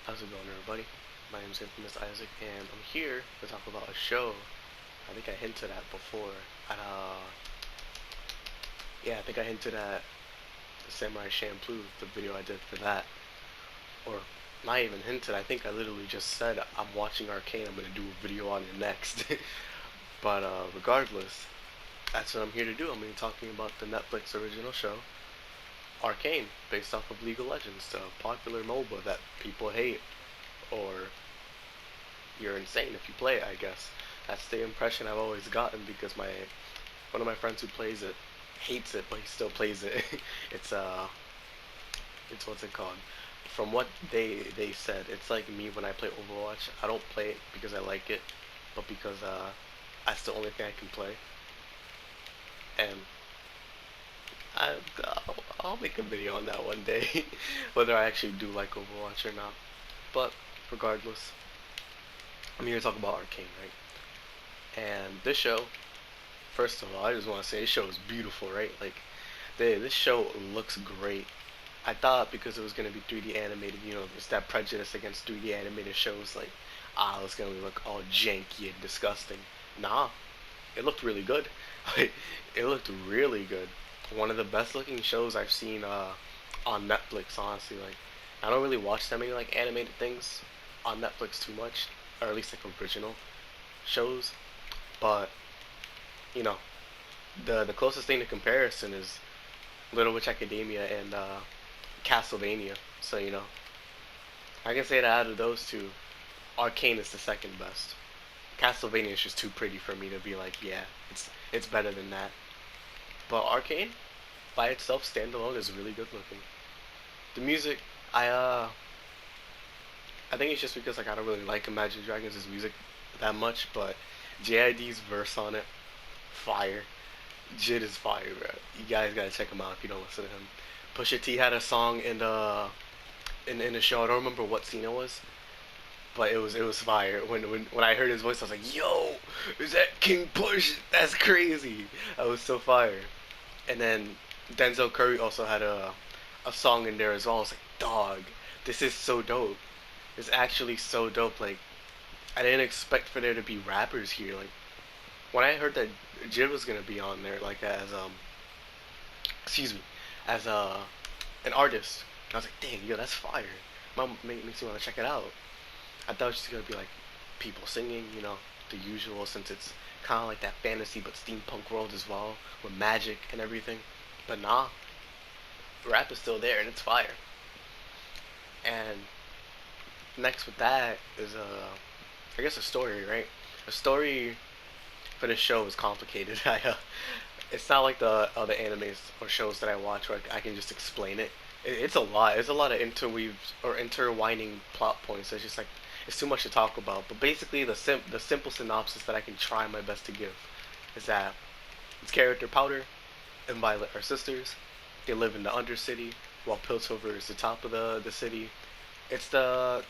How's it going, everybody? My name is Infamous Isaac, and I'm here to talk about a show. I think I hinted at before. At yeah, I think I hinted at Samurai Champloo, the video I did for that, or not even hinted. I think I literally just said I'm watching Arcane. I'm gonna do a video on it next. But regardless, that's what I'm here to do. I'm gonna be talking about the Netflix original show, Arcane, based off of League of Legends, the popular MOBA that people hate, or you're insane if you play it, I guess. That's the impression I've always gotten because my one of my friends who plays it hates it, but he still plays it. it's it's what's it called? From what they said, it's like me when I play Overwatch. I don't play it because I like it, but because that's the only thing I can play. And I, I'll make a video on that one day, whether I actually do like Overwatch or not. But regardless, I'm here to talk about Arcane, right? And this show, first of all, I just want to say this show is beautiful, right? Like, this show looks great. I thought because it was gonna be 3D animated, there's that prejudice against 3D animated shows, like, it's gonna look all janky and disgusting. Nah, it looked really good. Like, it looked really good. One of the best looking shows I've seen on Netflix, honestly. Like, I don't really watch that many like animated things on Netflix too much, or at least like original shows. But you know, the closest thing to comparison is Little Witch Academia and Castlevania. So I can say that out of those two, Arcane is the second best. Castlevania is just too pretty for me to be like, yeah, it's better than that. But Arcane, by itself, standalone, is really good looking. The music, I uh, I think it's just because like I don't really like Imagine Dragons' music that much, but JID's verse on it, fire. Jid is fire, bro. You guys gotta check him out if you don't listen to him. Pusha T had a song in the show. I don't remember what scene it was, but it was fire. When I heard his voice, I was like, "Yo, is that King Push? That's crazy!" I was so fire. And then Denzel Curry also had a song in there as well. I was like, "Dog, this is so dope. It's actually so dope." Like, I didn't expect for there to be rappers here. Like, when I heard that Jid was gonna be on there, like as excuse me, as an artist, I was like, "Dang, yo, that's fire." Makes me want to check it out. I thought it was just gonna be like people singing, the usual, since it's kind of like that fantasy but steampunk world as well with magic and everything. But nah, rap is still there and it's fire. And next with that is I guess a story, right? A story for this show is complicated. It's not like the other animes or shows that I watch where I can just explain it. It's a lot. It's a lot of interweaves or intertwining plot points. It's just like it's too much to talk about. But basically, the simple synopsis that I can try my best to give is that its character Powder and Violet are sisters. They live in the Undercity, while Piltover is the top of the city. It's the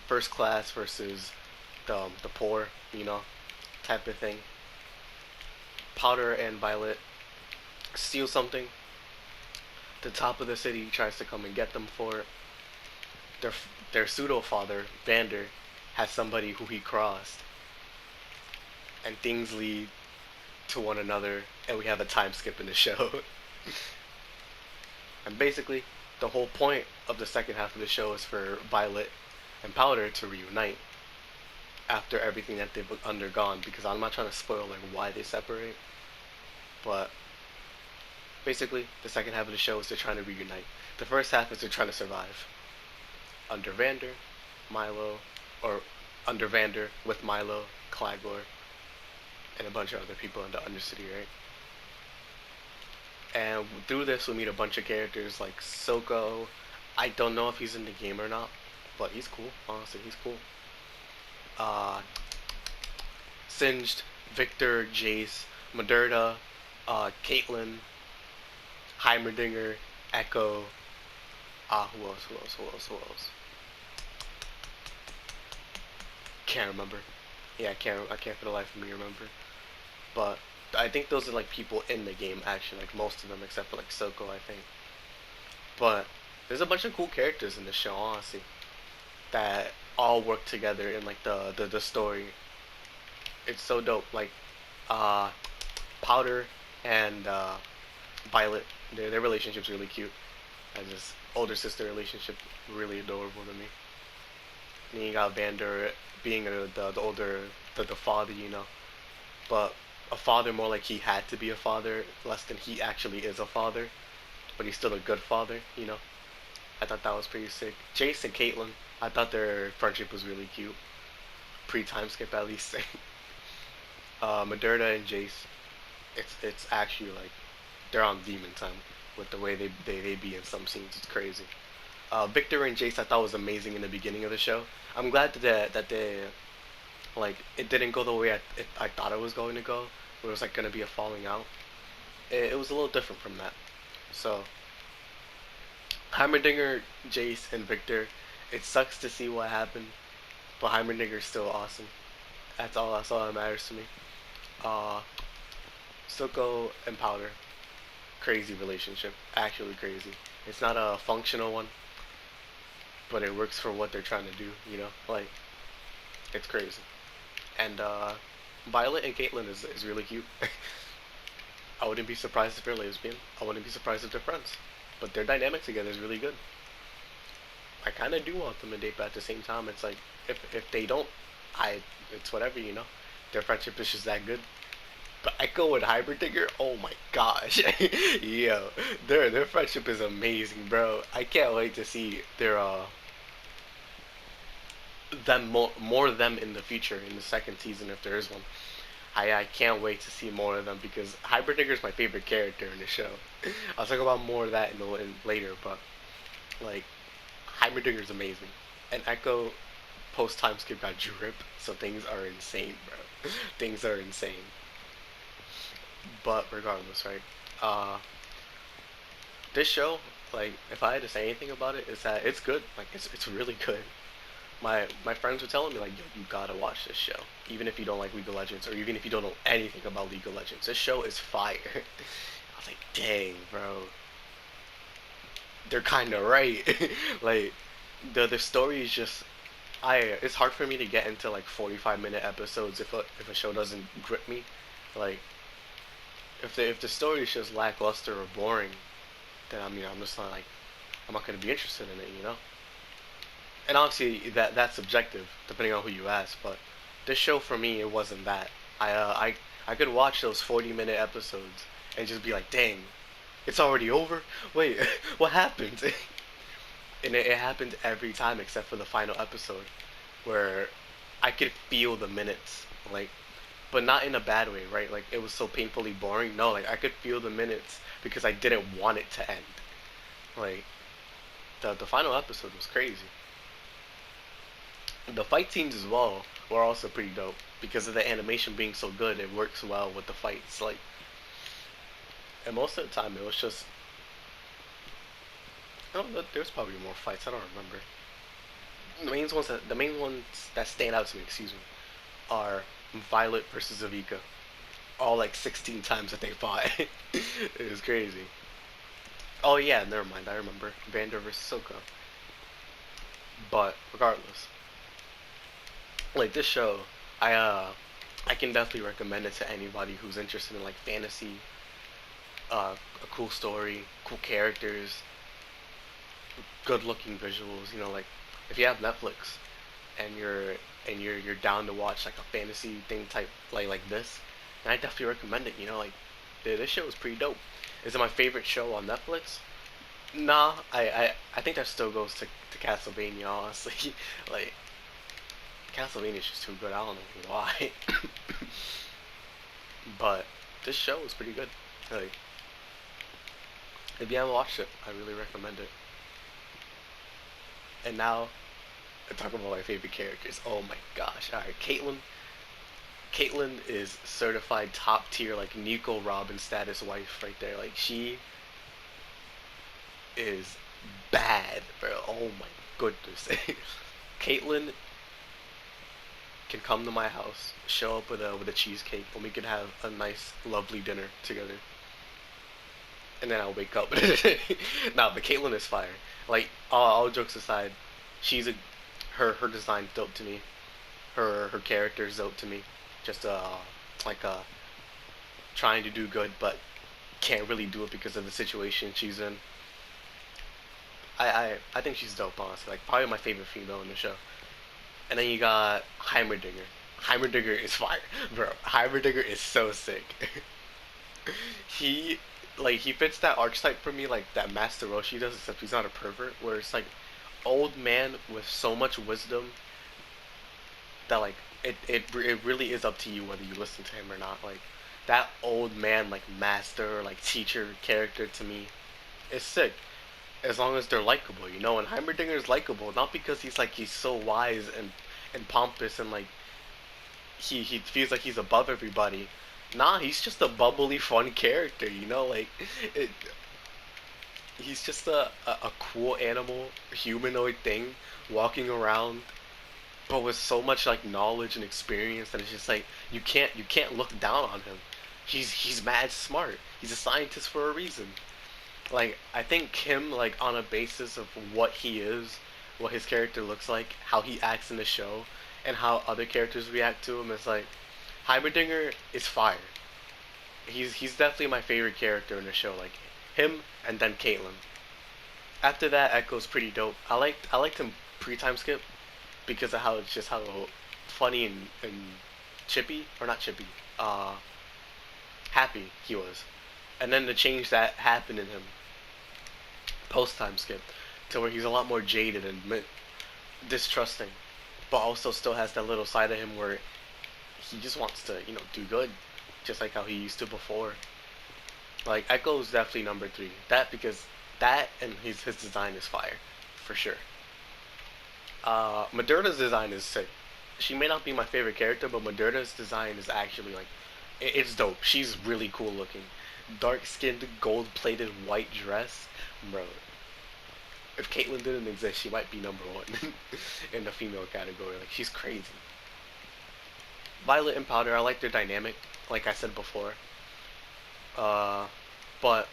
first class versus the poor, type of thing. Powder and Violet steal something. The top of the city tries to come and get them for it. Their their pseudo father Vander has somebody who he crossed, and things lead to one another, and we have a time skip in the show. And basically, the whole point of the second half of the show is for Violet and Powder to reunite after everything that they've undergone. Because I'm not trying to spoil like why they separate, but basically, the second half of the show is they're trying to reunite. The first half is they're trying to survive under Vander, Milo, or under Vander with Milo, Clagor, and a bunch of other people in the Undercity, right? And through this, we meet a bunch of characters like Soko. I don't know if he's in the game or not, but he's cool. Honestly, he's cool. Uh, Singed, Victor, Jace, Moderna, Caitlyn, Heimerdinger, Echo. Who else? Who else? Who else? Who else? Can't remember. Yeah, I can't for the life of me remember. But I think those are like people in the game actually, like most of them except for like Soko, I think. But there's a bunch of cool characters in this show, honestly. that all work together in like the story. It's so dope. Like uh, Powder and Violet, their relationship's really cute. And this older sister relationship really adorable to me. And you got Vander being the older the father, but a father more like he had to be a father, less than he actually is a father, but he's still a good father. I thought that was pretty sick. Jace and Caitlyn, I thought their friendship was really cute. Pre time skip at least. Moderna and Jace, it's actually like they're on demon time with the way they be in some scenes. It's crazy. Victor and Jace I thought was amazing in the beginning of the show. I'm glad that they like it didn't go the way I thought it was going to go. Where it was like gonna be a falling out. It was a little different from that. So Heimerdinger, Jace, and Victor. It sucks to see what happened, but Heimerdinger's still awesome. That's all that matters to me. Uh, Silco and Powder, crazy relationship. Actually crazy. It's not a functional one, but it works for what they're trying to do. Like it's crazy. And Violet and Caitlyn is really cute. I wouldn't be surprised if they're lesbian. I wouldn't be surprised if they're friends. But their dynamic together is really good. I kind of do want them to date, but at the same time, it's like if they don't, it's whatever. Their friendship is just that good. But Echo and Hyperdigger, oh my gosh, yo, their friendship is amazing, bro. I can't wait to see them more of them in the future in the second season if there is one. I can't wait to see more of them because Hyperdigger is my favorite character in the show. I'll talk about more of that in later, but like Heimerdinger is amazing, and Echo post time skip got drip, so things are insane, bro. Things are insane. But regardless, right? Uh, this show, like, if I had to say anything about it, is that it's good. Like, it's really good. My friends were telling me like, yo, you gotta watch this show, even if you don't like League of Legends, or even if you don't know anything about League of Legends. This show is fire. I was like, dang, bro, they're kind of right. Like, the story is just, it's hard for me to get into like 45-minute episodes if a show doesn't grip me. Like, if the story is just lackluster or boring, then I mean I'm just not like I'm not gonna be interested in it. And obviously that's subjective depending on who you ask. But this show for me it wasn't that. I could watch those 40-minute episodes and just be like, dang, it's already over. Wait, what happened? And it happened every time except for the final episode, where I could feel the minutes, like, but not in a bad way, right? Like it was so painfully boring. No, like I could feel the minutes because I didn't want it to end. Like the final episode was crazy. The fight scenes as well were also pretty dope because of the animation being so good. It works well with the fights, like, and most of the time it was just. I don't know. There's probably more fights. I don't remember. The main ones that stand out to me, excuse me, are Violet versus Avika. All like 16 times that they fought. It was crazy. Oh yeah, never mind. I remember Vander versus Soko. But regardless, like this show, I uh, I can definitely recommend it to anybody who's interested in like fantasy, a cool story, cool characters, good looking visuals. Like if you have Netflix and you're down to watch like a fantasy thing type like this, then I definitely recommend it. Like this show is pretty dope. Is it my favorite show on Netflix? Nah, I think that still goes to Castlevania. Honestly, like Castlevania is just too good. I don't know why, but this show is pretty good. Like if you haven't watched it, I really recommend it. And now I talk about my favorite characters. Oh my gosh! All right, Caitlyn. Caitlyn is certified top tier, like Nico Robin status wife right there. Like she is bad, bro. Oh my goodness. Caitlyn can come to my house, show up with a cheesecake, and we can have a nice, lovely dinner together. And then I'll wake up. Nah, but Caitlyn is fire. Like all jokes aside, she's a her design's dope to me. Her character's dope to me. Just like trying to do good but can't really do it because of the situation she's in. I think she's dope, honestly. Like probably my favorite female in the show. And then you got Heimerdinger. Heimerdinger is fire, bro. Heimerdinger is so sick. he he fits that archetype for me, like that Master Roshi does, except he's not a pervert. Where it's like old man with so much wisdom that like it really is up to you whether you listen to him or not. Like that old man, like master, like teacher character to me is sick as long as they're likable, you know. And Heimerdinger is likable not because he's so wise and pompous and like he feels like he's above everybody. Nah, he's just a bubbly, fun character, you know. Like it, he's just a cool animal, humanoid thing walking around, but with so much like knowledge and experience that it's just like you can't look down on him. He's mad smart. He's a scientist for a reason. Like I think him like on a basis of what he is, what his character looks like, how he acts in the show, and how other characters react to him is like Heimerdinger is fire. He's definitely my favorite character in the show. Like him and then Caitlyn. After that, Echo's pretty dope. I liked him pre-time skip because of how it's just how funny and chippy or not chippy, uh, happy he was. And then the change that happened in him post time skip to where he's a lot more jaded and distrusting, but also still has that little side of him where he just wants to, do good, just like how he used to before. Like Echo is definitely number three. That because that and his design is fire, for sure. Moderna's design is sick. She may not be my favorite character, but Moderna's design is actually like it's dope. She's really cool looking. Dark skinned, gold plated white dress. Bro, if Caitlyn didn't exist, she might be number one in the female category. Like she's crazy. Violet and Powder, I like their dynamic, like I said before. Uh, but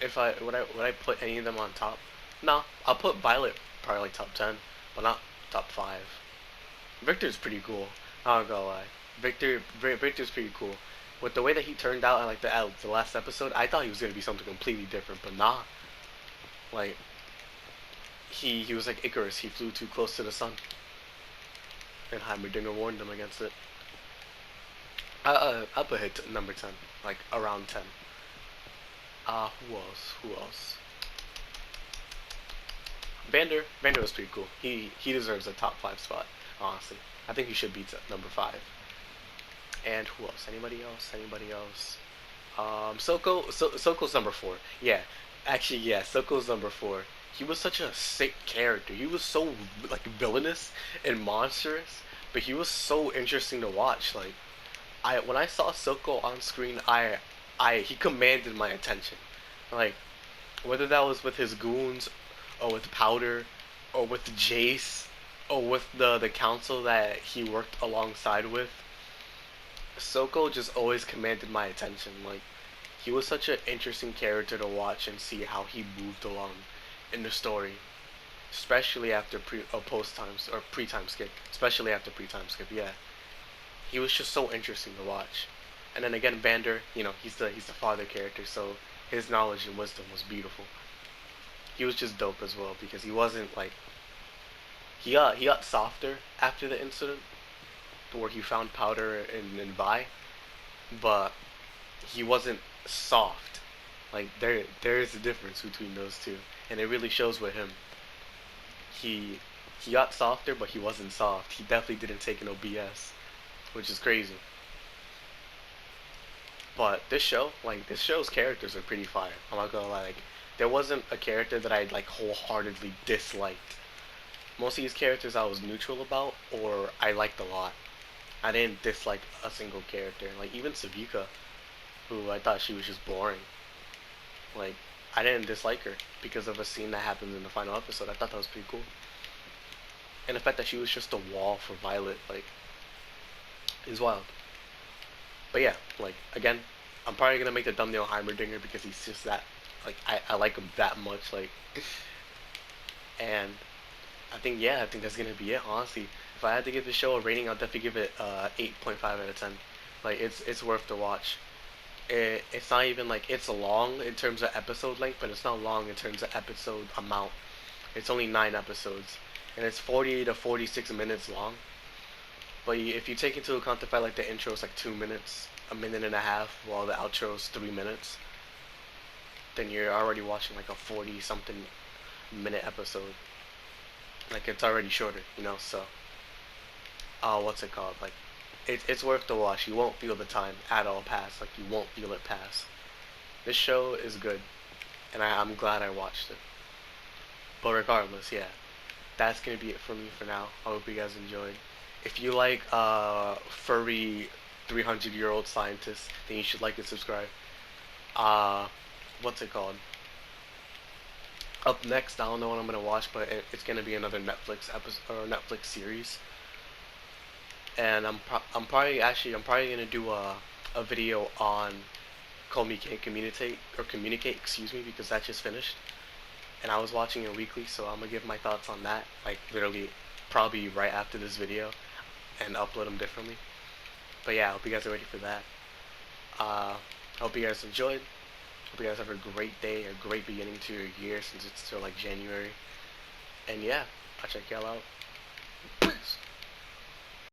if I would I put any of them on top? No, I'll put Violet probably like top 10, but not top 5. Victor's pretty cool. I'm not gonna lie. Victor's pretty cool. With the way that he turned out in like the last episode, I thought he was gonna be something completely different, but nah. Like he was like Icarus. He flew too close to the sun, and Heimerdinger warned him against it. I'll put hit number 10, like around 10. Who else? Who else? Vander was pretty cool. He deserves a top 5 spot. Honestly, I think he should be number 5. And who else? Anybody else? Anybody else? Soko's number 4. Yeah, actually, yeah, Soko's number 4. He was such a sick character. He was so like villainous and monstrous, but he was so interesting to watch. Like, when I saw Soko on screen, he commanded my attention. Like, whether that was with his goons, or with Powder, or with Jace, or with the council that he worked alongside with, Soko just always commanded my attention. Like, he was such an interesting character to watch and see how he moved along in the story, especially after post times or pre-time skip, especially after pre-time skip. Yeah, he was just so interesting to watch. And then again, Vander, he's the father character, so his knowledge and wisdom was beautiful. He was just dope as well because he wasn't like he got softer after the incident where he found Powder and Vi, but he wasn't soft. Like there is a difference between those two, and it really shows with him. He got softer, but he wasn't soft. He definitely didn't take no BS, which is crazy. But this show's characters are pretty fire. I'm not gonna lie. Like, there wasn't a character that I like wholeheartedly disliked. Most of these characters I was neutral about, or I liked a lot. I didn't dislike a single character. Like even Sabuka, who I thought she was just boring. Like I didn't dislike her because of a scene that happens in the final episode. I thought that was pretty cool. And the fact that she was just a wall for Violet, like, is wild. But yeah, like again, I'm probably gonna make the thumbnail Heimerdinger because he's just that. Like I like him that much. Like, and I think that's gonna be it. Honestly, if I had to give the show a rating, I'll definitely give it 8.5 out of 10. Like it's worth the watch. It's not even like it's long in terms of episode length, but it's not long in terms of episode amount. It's only 9 episodes, and it's 40 to 46 minutes long. But if you take into account the fact like the intro is like 2 minutes, a minute and a half, while the outro is 3 minutes, then you're already watching like a 40 something minute episode. Like it's already shorter, you know. So, what's it called? Like, it's worth the watch. You won't feel the time at all pass. Like you won't feel it pass. This show is good, and I'm glad I watched it. But regardless, yeah, that's gonna be it for me for now. I hope you guys enjoyed. If you like furry 300-year-old scientists, then you should like and subscribe. Uh, what's it called? Up next, I don't know what I'm gonna watch, but it's gonna be another Netflix episode or Netflix series. And I'm probably gonna do a video on Call Me Can't Communicate or Communicate, excuse me, because that just finished. And I was watching it weekly, so I'm gonna give my thoughts on that, like literally probably right after this video, and upload them differently. But yeah, I hope you guys are ready for that. I hope you guys enjoyed. Hope you guys have a great day, a great beginning to your year since it's still like January. And yeah, I'll check y'all out. Peace.